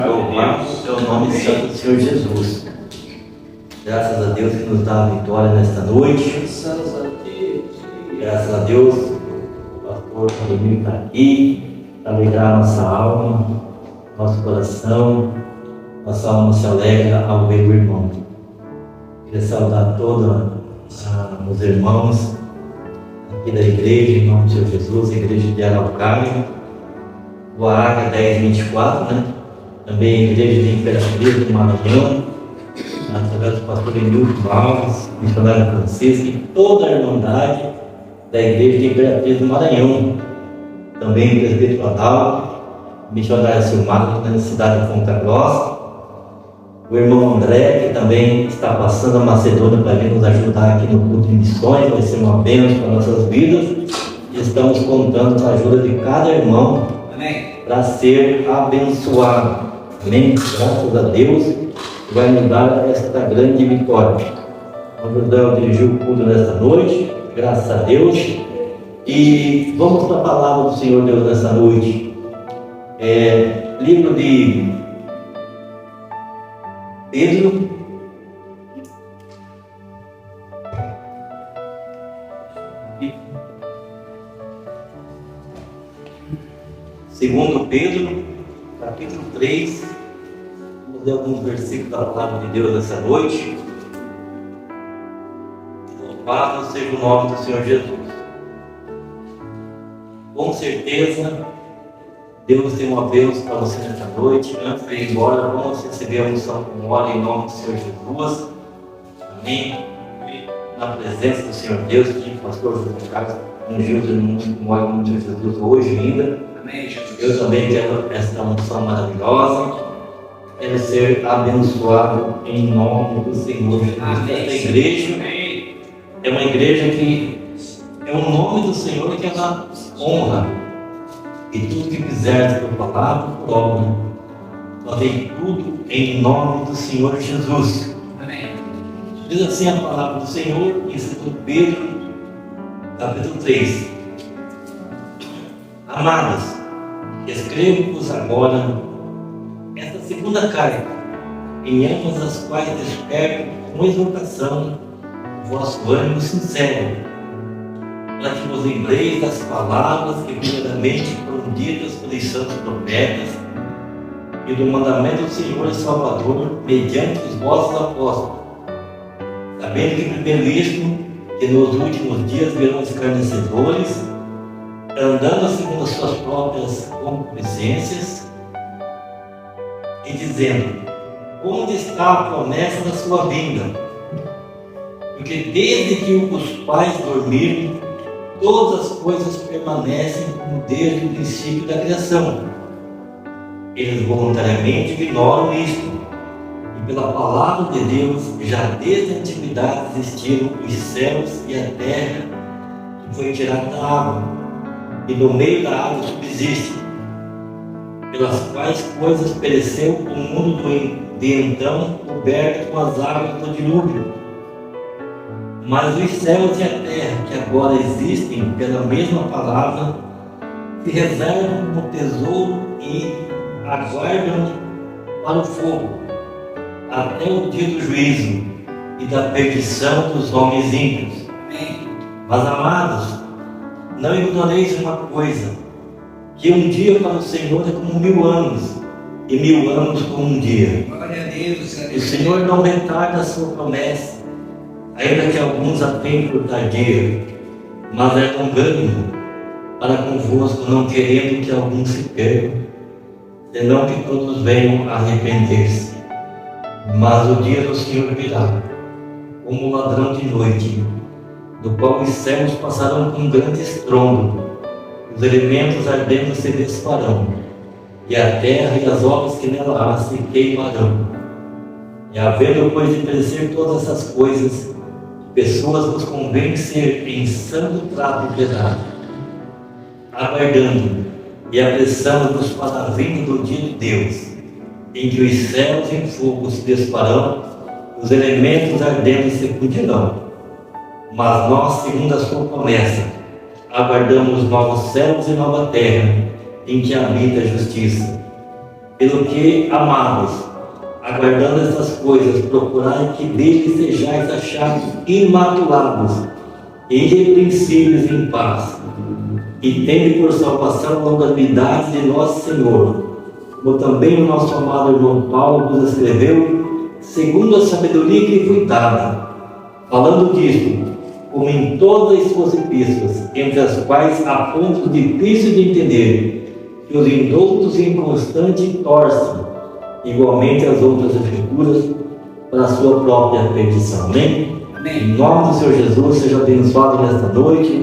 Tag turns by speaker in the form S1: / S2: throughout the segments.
S1: Louvado é o nome santo do Senhor Jesus. Graças a Deus que nos dá a vitória nesta noite. Graças a Deus, o pastor Vladimir está aqui para alegrar nossa alma, nosso coração. Nossa alma se alegra ao ver o irmão. Queria saudar todos os irmãos aqui da igreja, em nome do Senhor Jesus, a igreja de Araucária, o Águia 1024, né? Também a igreja de Imperatriz do Maranhão, através do pastor Emilton Alves, missionário Francisco, e toda a irmandade da igreja de Imperatriz do Maranhão. Também o presbítero Adalto, missionário Silmar, na cidade de Ponta Grossa. O irmão André, que também está passando a Macedônia para vir nos ajudar aqui no culto de missões, vai ser uma bênção para nossas vidas. E estamos contando com a ajuda de cada irmão para ser abençoado. Amém? Graças a Deus, que vai nos dar esta grande vitória. Vamos dirigir o culto nesta noite, graças a Deus. E vamos para a palavra do Senhor Deus nesta noite. Livro de Pedro, segundo Pedro, capítulo 3, vamos ler alguns versículos da palavra de Deus nessa noite. Louvado seja o nome do Senhor Jesus. Com certeza, Deus tem uma bênção para você nesta noite. Antes de ir embora, vamos receber a unção com óleo em nome do Senhor Jesus. Amém. Na presença do Senhor Deus, que o pastor José Carlos ungiu com óleo em nome do Senhor Jesus hoje ainda. Amém, Jesus. Eu também quero esta unção maravilhosa. Quero ser abençoado em nome do Senhor Jesus. Esta igreja é uma igreja que é o nome do Senhor que ela honra. E tudo que fizeres por palavra, por obra, fazei tudo em nome do Senhor Jesus. Amém. Diz assim a palavra do Senhor em 2 Pedro, capítulo 3. Amados, escrevo-vos agora esta segunda carta, em ambas as quais desperto com exortação o vosso ânimo sincero, para que vos lembreis das palavras que primeiramente foram ditas pelos santos profetas e do mandamento do Senhor e Salvador mediante os vossos apóstolos, sabendo que primeiro isto, que nos últimos dias virão escarnecedores, andando segundo as suas próprias concupiscências, e dizendo: onde está a promessa da sua vinda? Porque desde que os pais dormiram, todas as coisas permanecem como desde o princípio da criação. Eles voluntariamente ignoram isto, e pela palavra de Deus, já desde a antiguidade existiram os céus e a terra, que foi tirada da água, e no meio da água subsiste, pelas quais coisas pereceu o mundo de então, coberto com as águas do dilúvio. Mas os céus e a terra, que agora existem pela mesma palavra, se reservam como tesouro e aguardam para o fogo, até o dia do juízo e da perdição dos homens ímpios. Mas, amados, não ignoreis uma coisa, que um dia para o Senhor é como 1000 anos, e 1000 anos como um dia. Glória a Deus. O Senhor não retarda a sua promessa, ainda que alguns a tenham por tardia, mas é longânimo para convosco, não querendo que alguns se percam, senão que todos venham a arrepender-se. Mas o dia do Senhor virá, como um ladrão de noite, do qual os céus passarão com grande estrondo, os elementos ardendo se desfarão, e a terra e as obras que nela há se queimarão. E havendo, pois, de perecer todas essas coisas, pessoas vos convém ser em santo trato e piedade, aguardando e apressando-vos para a vinda do dia de Deus, em que os céus em fogo se desfarão, os elementos ardentes se fundirão. Mas nós, segundo a sua promessa, aguardamos novos céus e nova terra, em que habita a justiça. Pelo que, amados, aguardando essas coisas, procurai que dele sejais achados imaculados, irrepreensíveis em paz, e tende por salvação a longanimidade de nosso Senhor, como também o nosso amado irmão Paulo nos escreveu, segundo a sabedoria que lhe foi dada, falando disto, como em todas as suas epístolas, entre as quais há pontos difíceis de entender, que os indoutos e inconstantes torcem, igualmente as outras escrituras, para a sua própria perdição. Amém? Amém. Em nome do Senhor Jesus, seja abençoado nesta noite.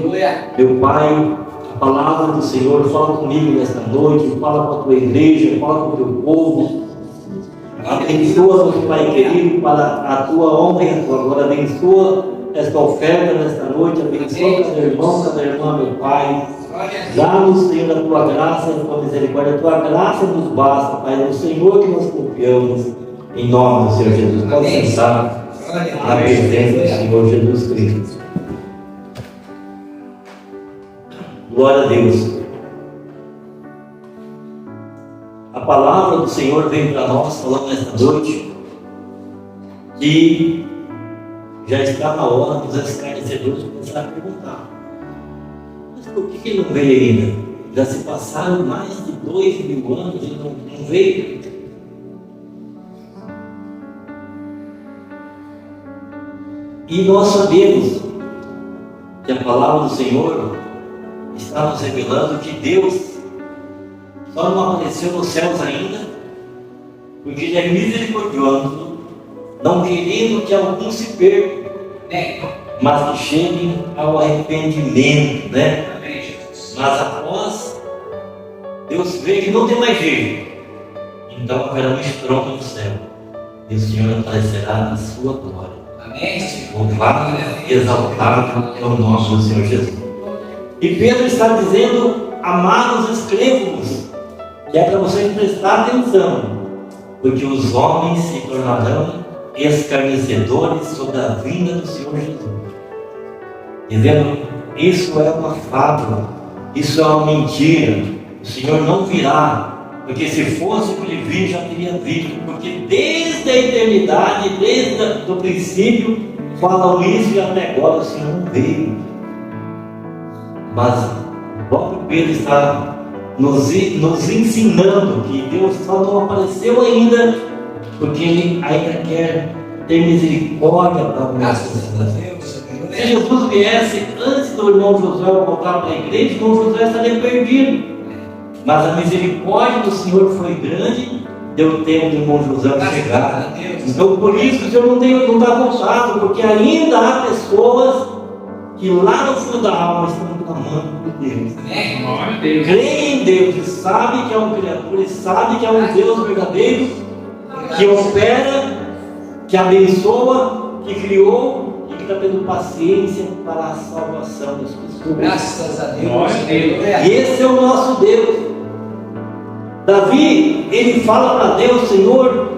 S1: Meu Pai, a palavra do Senhor fala comigo nesta noite, fala com a tua igreja, fala com o teu povo. Abençoa-nos, Pai querido, para a tua honra e a tua glória. Abençoa esta oferta nesta noite, abençoa cada irmão, cada irmã, meu Pai. Dá-nos, Senhor, a tua graça e a tua misericórdia. A tua graça nos basta, Pai. É no Senhor que nós confiamos, em nome do Senhor Jesus. Pode sentar na presença do Senhor Jesus Cristo. Glória a Deus. A palavra do Senhor vem para nós falando nesta noite que já está na hora dos esclarecedores começar a perguntar: mas por que ele não veio ainda? Já se passaram mais de 2000 anos e não veio. E nós sabemos que a palavra do Senhor está nos revelando que Deus só não apareceu nos céus ainda, porque Ele é misericordioso, não querendo que alguns se percam, mas que cheguem ao arrependimento, né? Mas após Deus vê que não tem mais jeito, então haverá um estrondo no céu, e o Senhor aparecerá na sua glória. Louvado e exaltado é o nome do Senhor Jesus. E Pedro está dizendo: amados, escrevo-vos, que é para vocês prestar atenção, porque os homens se tornarão escarnecedores sobre a vinda do Senhor Jesus. Dizendo: isso é uma fábula, isso é uma mentira, o Senhor não virá, porque se fosse para Ele vir, já teria visto, porque desde a eternidade, desde o princípio, falam isso e até agora o Senhor não veio. Mas o próprio Pedro está nos ensinando que Deus só não apareceu ainda, porque Ele ainda quer ter misericórdia para nós. Se Jesus viesse antes do irmão Josué voltar para a igreja, o irmão Josué estaria perdido. Mas a misericórdia do Senhor foi grande, deu tempo do irmão José chegar. Então por isso o Senhor não está voltado, porque ainda há pessoas que lá no fundo da alma estão clamando por Deus. Creem em Deus e sabem que é um Criador, e sabem que é um Deus verdadeiro, que opera, que abençoa, que criou e que está tendo paciência para a salvação das pessoas.
S2: Graças a Deus.
S1: E esse é o nosso Deus. Davi, ele fala para Deus: Senhor,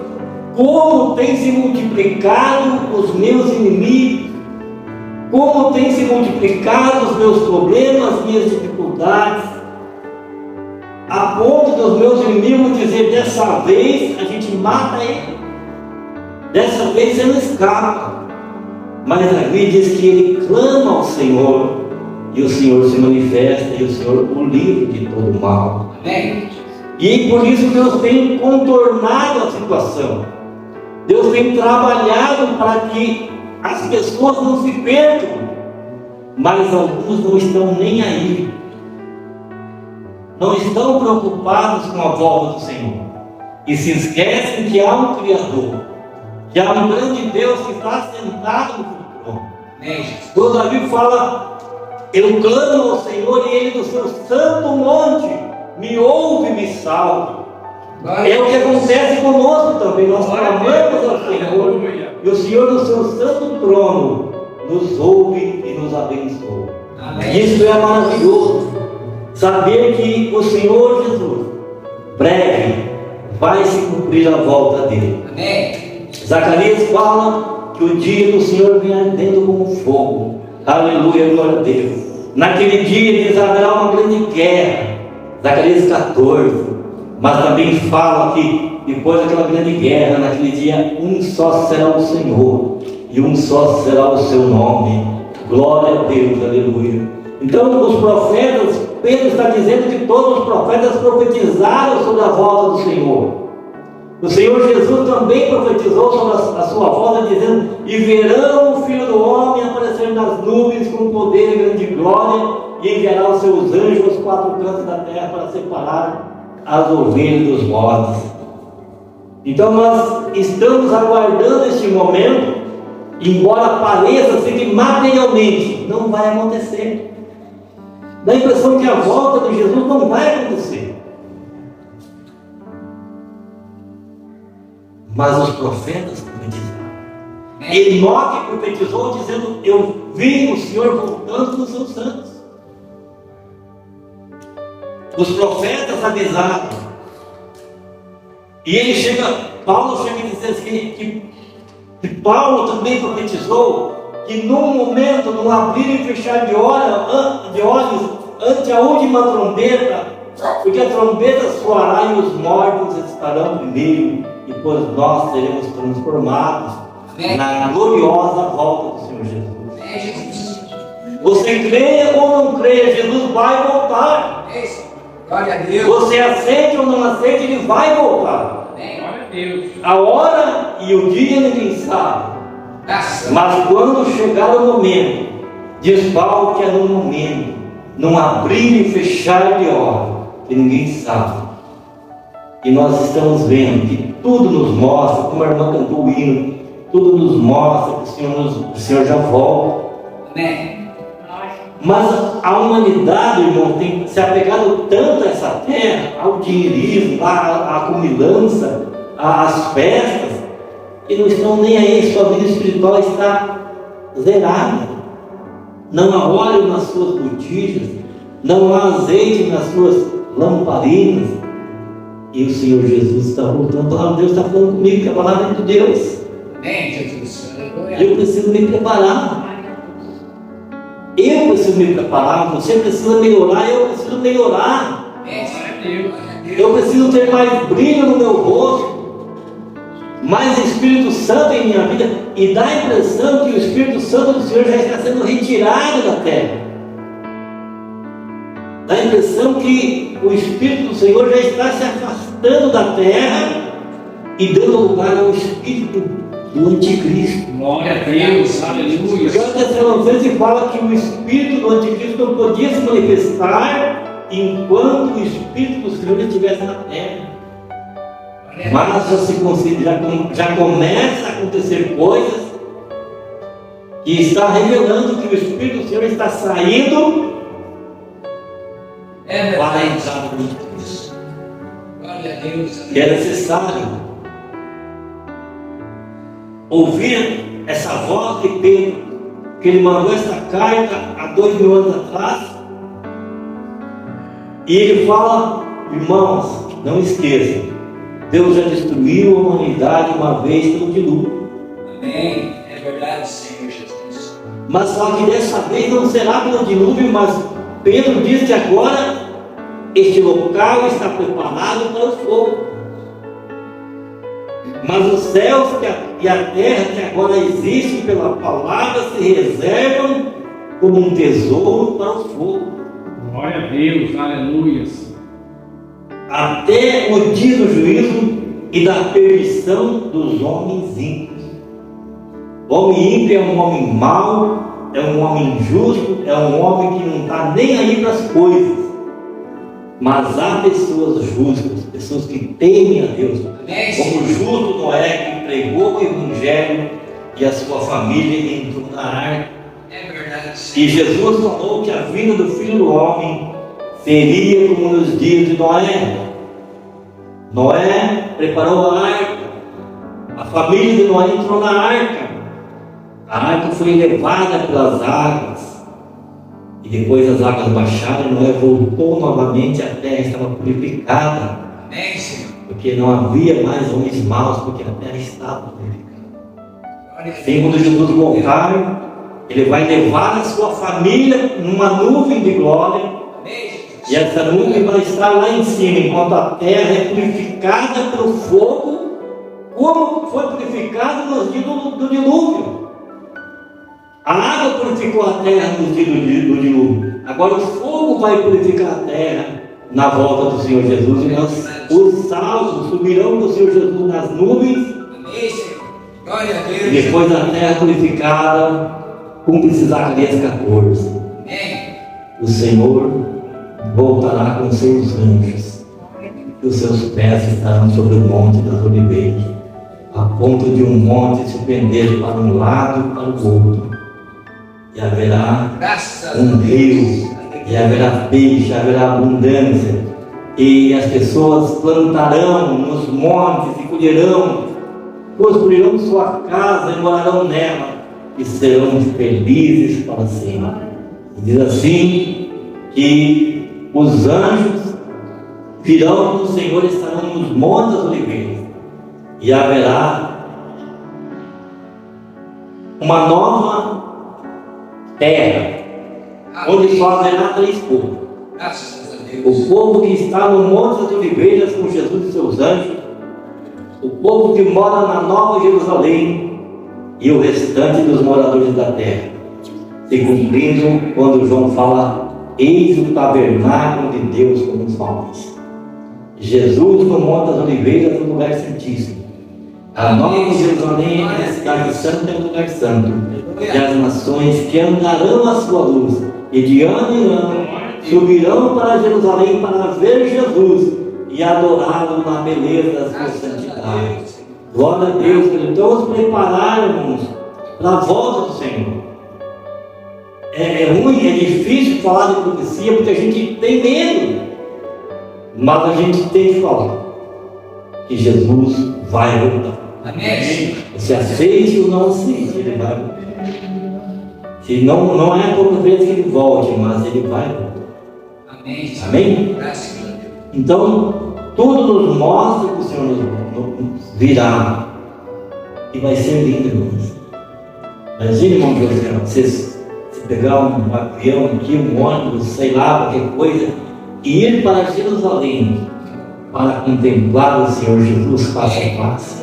S1: como tem se multiplicado os meus inimigos, como tem se multiplicado os meus problemas, as minhas dificuldades, a ponto dos meus inimigos dizer: dessa vez a gente mata ele, dessa vez ele não escapa. Mas Davi diz que ele clama ao Senhor, e o Senhor se manifesta, e o Senhor o livra de todo mal.
S2: Amém.
S1: E por isso Deus tem contornado a situação. Deus tem trabalhado para que as pessoas não se percam, mas alguns não estão nem aí. Não estão preocupados com a volta do Senhor. E se esquecem que há um Criador, que há um grande Deus que está sentado no trono. Quando Davi fala: eu clamo ao Senhor e Ele do seu santo monte me ouve e me salve. É o que acontece conosco também. Nós clamamos ao Senhor e o Senhor do seu santo trono nos ouve e nos abençoa. Isso é maravilhoso, saber que o Senhor Jesus breve vai se cumprir a volta dele.
S2: Amém.
S1: Zacarias fala que o dia do Senhor vem ardendo como fogo. Aleluia, glória a Deus. Naquele dia haverá uma grande guerra. Zacarias 14. Mas também fala que depois daquela grande guerra, naquele dia, um só será o Senhor e um só será o seu nome. Glória a Deus, aleluia. Então os profetas, Pedro está dizendo que todos os profetas profetizaram sobre a volta do Senhor. O Senhor Jesus também profetizou sobre a sua volta, dizendo: e verão o Filho do Homem aparecer nas nuvens com poder e grande glória, e enviará os seus anjos aos quatro cantos da terra para separar as ovelhas dos bodes. Então nós estamos aguardando este momento, embora pareça ser que materialmente não vai acontecer. Dá a impressão que a volta de Jesus não vai acontecer. Mas os profetas profetizaram. Enoque profetizou dizendo: eu vi o Senhor voltando com os seus santos. Os profetas avisaram. E Paulo chega a dizer assim, que Paulo também profetizou que num momento, num abrir e fechar de olhos, ante a última trombeta, porque a trombeta soará e os mortos estarão primeiro, e depois nós seremos transformados na gloriosa volta do Senhor Jesus. Você creia ou não creia, Jesus vai voltar.
S2: Glória a Deus.
S1: Você aceita ou não aceita, Ele vai voltar.
S2: Glória a Deus.
S1: A hora e o dia ninguém sabe. Mas quando chegar o momento, diz Paulo que é no momento, num abrir e fechar de olhos, que ninguém sabe. E nós estamos vendo que tudo nos mostra, como a irmã cantou o hino, tudo nos mostra que o Senhor já volta.
S2: Amém.
S1: Mas a humanidade, irmão, tem se apegado tanto a essa terra, ao dinheirismo, à comilança, às festas, que não estão nem aí. Sua vida espiritual está zerada. Não há óleo nas suas botijas, não há azeite nas suas lamparinas. E o Senhor Jesus está voltando. A palavra de Deus está falando comigo, que a palavra é de Deus.
S2: Amém, Jesus.
S1: Eu preciso me preparar. Eu preciso me preparar. Você precisa melhorar. Eu preciso melhorar. Eu preciso ter mais brilho no meu rosto, mais Espírito Santo em minha vida. E dá a impressão que o Espírito Santo do Senhor já está sendo retirado da terra. Dá a impressão que o Espírito do Senhor já está se afastando da terra e dando lugar ao Espírito do Anticristo.
S2: Glória a Deus, aleluia.
S1: Porque Tessalonicenses fala que o Espírito do Anticristo não podia se manifestar enquanto o Espírito do Senhor estivesse na terra. Mas já começa a acontecer coisas que está revelando que o Espírito do Senhor está saindo para entrar no Anticristo.
S2: Glória a Deus.
S1: E é necessário ouvir essa voz de Pedro, que ele mandou essa carta há 2000 anos atrás, e ele fala: irmãos, não esqueçam, Deus já destruiu a humanidade uma vez pelo dilúvio.
S2: Amém. É verdade, Senhor Jesus.
S1: Mas só que dessa vez não será pelo dilúvio, mas Pedro diz que agora este local está preparado para o fogo. Mas os céus e a terra que agora existem pela palavra se reservam como um tesouro para o fogo.
S3: Glória a Deus, aleluia.
S1: Até o dia do juízo e da perdição dos homens ímpios. O homem ímpio é um homem mau, é um homem injusto, é um homem que não está nem aí para as coisas. Mas há pessoas justas, pessoas que temem a Deus, como o justo Noé, que pregou o Evangelho e a sua família entrou na arca.
S2: É verdade.
S1: E Jesus falou que a vinda do Filho do Homem seria como nos dias de Noé. Noé preparou a arca, a família de Noé entrou na arca, a arca foi levada pelas águas. E depois as águas baixaram, Noé voltou novamente, a terra estava purificada.
S2: Amém, Senhor.
S1: Porque não havia mais homens maus, porque a terra estava purificada. Assim, quando Jesus voltar, Ele vai levar a sua família numa nuvem de glória.
S2: Amém, Jesus.
S1: E essa nuvem vai estar lá em cima, enquanto a terra é purificada pelo fogo, como foi purificado nos dias do dilúvio. A água purificou a terra nos dias do dilúvio. Agora o fogo vai purificar a terra na volta do Senhor Jesus. E os salvos subirão do Senhor Jesus nas nuvens.
S2: Amém, Senhor. Glória a Deus.
S1: E depois a terra purificada, cumpre-se Zacarias 14.
S2: Amém.
S1: O Senhor voltará com seus anjos, e os seus pés estarão sobre o monte das oliveiras, a ponto de um monte se pender para um lado e para o outro, e haverá
S2: Graças a
S1: um
S2: Deus.
S1: rio, e haverá peixe, haverá abundância, e as pessoas plantarão nos montes e colherão, construirão sua casa e morarão nela, e serão felizes para sempre. E diz assim que os anjos virão do Senhor, estarão nos montes das oliveiras, e haverá uma nova terra, onde só haverá 3 povos:
S2: Graças a Deus.
S1: o povo que está no monte das oliveiras com Jesus e seus anjos, o povo que mora na Nova Jerusalém e o restante dos moradores da terra, se cumprindo quando João fala: eis o tabernáculo de Deus com os homens. Jesus no Monte das Oliveiras, no lugar santíssimo. A Nova Jerusalém, a cidade santa, é o lugar santo. E as nações que andarão à sua luz, e de ano em ano subirão para Jerusalém para ver Jesus e adorá-lo na beleza da sua santidade. Glória a Deus, então nos prepararmos para a volta do Senhor. É ruim, é difícil falar de profecia porque a gente tem medo, mas a gente tem que falar que Jesus vai voltar.
S2: Amém.
S1: Você aceite ou não aceite, ele vai voltar. Se não é a pouca vez que ele volte, mas ele vai voltar.
S2: Amém. Senhor.
S1: Amém?
S2: Graças a Deus.
S1: Então, tudo nos mostra que o Senhor nos virá e vai ser lindo, irmãos. Imagine, irmão José, vocês pegar um avião aqui, um ônibus, sei lá, qualquer coisa, e ir para Jerusalém para contemplar o Senhor Jesus face a face.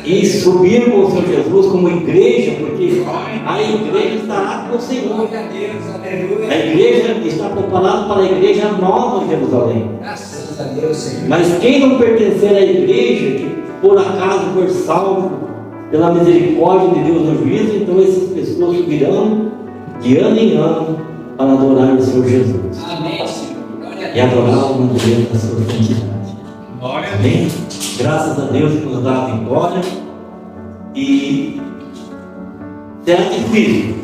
S1: E subir com o Senhor Jesus como igreja, porque a igreja estará com o Senhor.
S2: Glória a Deus. Aleluia.
S1: A igreja está preparada para a igreja nova em Jerusalém.
S2: Graças a Deus, Senhor.
S1: Mas quem não pertencer à igreja, que por acaso for salvo pela misericórdia de Deus no juízo, então essas pessoas subirão de ano em ano para adorar o Senhor Jesus
S2: Amém, Senhor. Glória a
S1: e adorá-lo no dia da sua santidade.
S3: Glória a
S1: Amém? Graças a Deus que nos dá a vitória. E será difícil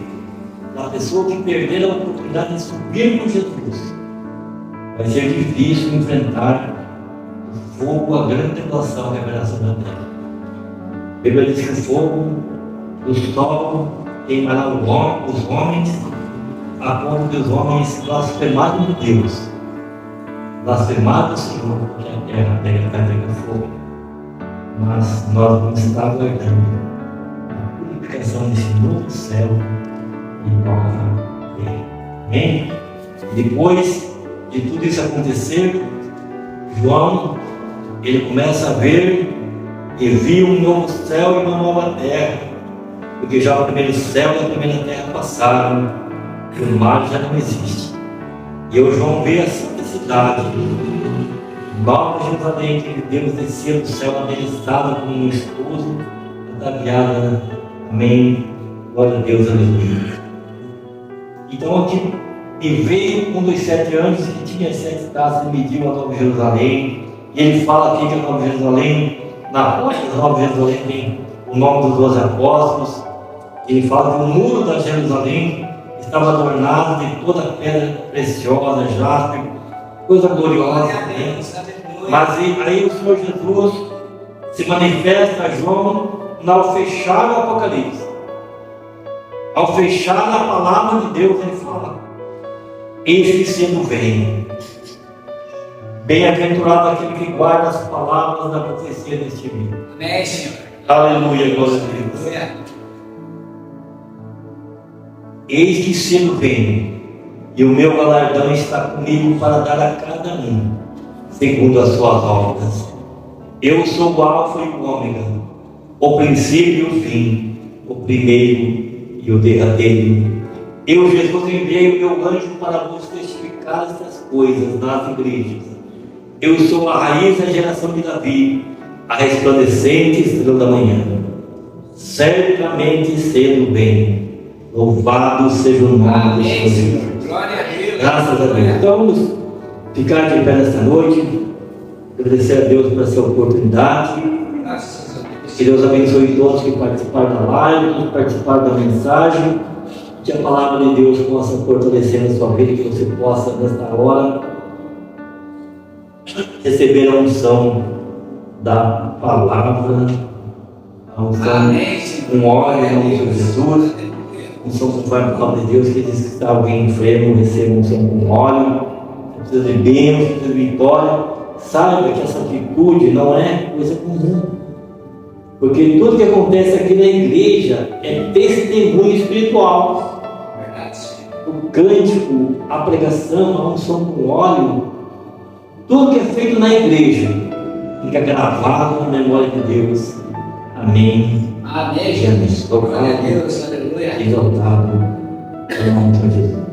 S1: a pessoa que perder a oportunidade de subir com Jesus. Vai ser difícil enfrentar o fogo, a grande tribulação, a revelação da terra. A Bíblia diz que o fogo do sol queimará os homens, a ponto de os homens blasfemarem de Deus, blasfemarem do Senhor, porque a terra pega fogo. Mas nós vamos estar aguardando a purificação desse novo céu e nova terra. Amém? Depois de tudo isso acontecer, João, ele começa a ver e viu um novo céu e uma nova terra, porque já o primeiro céu e a primeira terra passaram, e o mar já não existe. E o João vê a santa cidade, Nova Jerusalém, que Deus descia do céu, abençoada como um esposo, ataviada. Amém. Glória a Deus, aleluia. Então aqui, e veio um dos 7 anjos que tinha 7 taças e mediu a Nova Jerusalém. E ele fala aqui que a Nova Jerusalém, na rocha da Nova Jerusalém tem o nome dos 12 apóstolos. Ele fala que o muro da Jerusalém estava adornado de toda pedra preciosa, jaspe, coisa gloriosa.
S2: Glória a
S1: Né?
S2: Deus. Aleluia.
S1: Mas aí o Senhor Jesus se manifesta a João ao fechar o Apocalipse. Ao fechar a palavra de Deus, ele fala: eis que cedo vem. Bem-aventurado aquele que guarda as palavras da profecia deste livro.
S2: Amém, Senhor.
S1: Aleluia, glória a Deus.
S2: Aleluia.
S1: Eis que cedo vem, e o meu galardão está comigo para dar a cada um, segundo as suas obras. Eu sou o Alfa e o Ômega, o princípio e o fim, o primeiro e o derradeiro. Eu, Jesus, enviei o meu anjo para vos testificar essas coisas nas igrejas. Eu sou a raiz da geração de Davi, a resplandecente estrela da manhã. Certamente sendo bem, louvado seja o nome do Senhor.
S2: Glória a Deus.
S1: Graças a Deus. Então vamos ficar de pé nesta noite, agradecer a Deus por essa oportunidade.
S2: Graças a Deus.
S1: Que Deus abençoe todos que participaram da live, que participaram da mensagem. Que a palavra de Deus possa fortalecer a sua vida, que você possa, nesta hora, receber a unção da palavra, a unção com óleo em nome de Jesus, unção conforme a palavra de Deus, que diz que está alguém enfermo, receba unção com óleo, precisa de bênção, precisa de vitória. Saiba que essa atitude não é coisa comum, porque tudo que acontece aqui na igreja é testemunho espiritual. O cântico, a pregação, a unção com óleo, tudo que é feito na igreja fica gravado na memória de Deus. Amém.
S2: Amém,
S1: Jesus.
S2: Glória a Deus, aleluia.
S1: Exaltado em nome de Jesus.